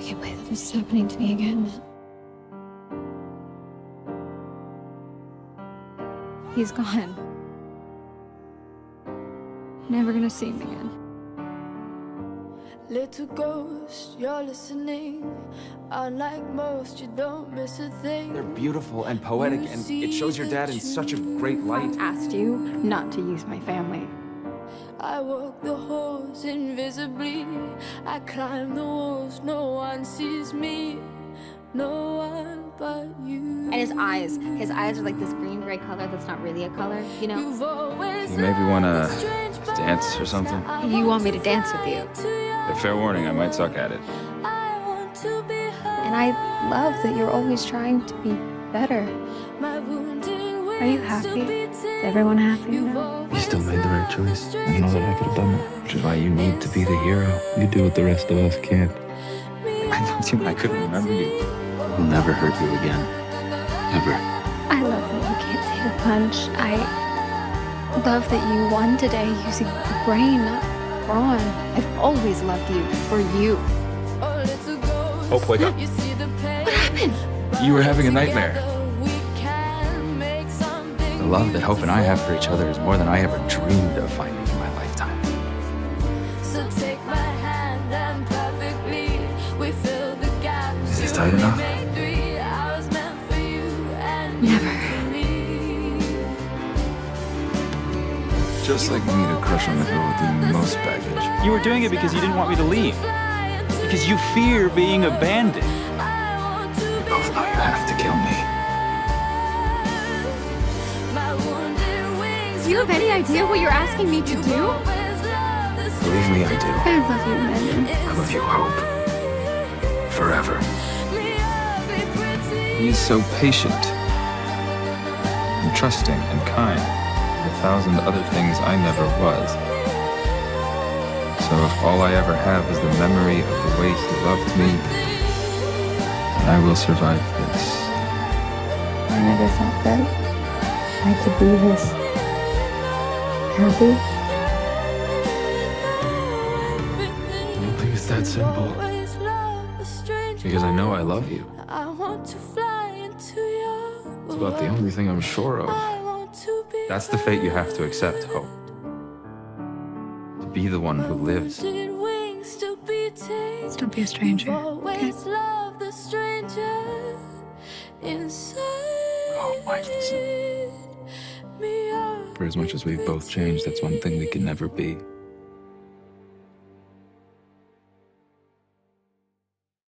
can't believe that this is happening to me again. He's gone. Never gonna see him again. Little ghost, you're listening. Unlike most, you don't miss a thing. They're beautiful and poetic, and it shows your dad in such a great light. I asked you not to use my family. I walk the halls invisibly. I climb the walls, no one sees me. No one but you. And his eyes are like this green-gray color that's not really a color, you know? You maybe want to dance or something? You want me to dance with you. Fair warning, I might suck at it. And I love that you're always trying to be better. Are you happy? Is everyone happy now? You still made the right choice. I know that I could have done it, which is why you need to be the hero. You do what the rest of us can't. I loved you and I couldn't remember you. I'll never hurt you again. Ever. I love that you can't take a punch. I love that you won today using your brain, not brawn. I've always loved you for you. Hope, wake up. What happened? You were having a nightmare. The love that Hope and I have for each other is more than I ever dreamed of finding in my lifetime. Is this tight enough? Never. Just like me to crush on the girl with the most baggage. You were doing it because you didn't want me to leave. Because you fear being abandoned. You both know you have to kill me. Do you have any idea what you're asking me to do? Believe me, I do. I love you, Landon. I love you, Hope. Forever. He's so patient and trusting and kind. A thousand other things I never was. So if all I ever have is the memory of the way he loved me, then I will survive this. I never thought that I could be this happy. I don't think it's that simple. Because I know I love you. It's about the only thing I'm sure of. That's the fate you have to accept, Hope. To be the one who lives. Let's don't be a stranger, okay? Oh, Mike, listen. For as much as we've both changed, that's one thing we can never be.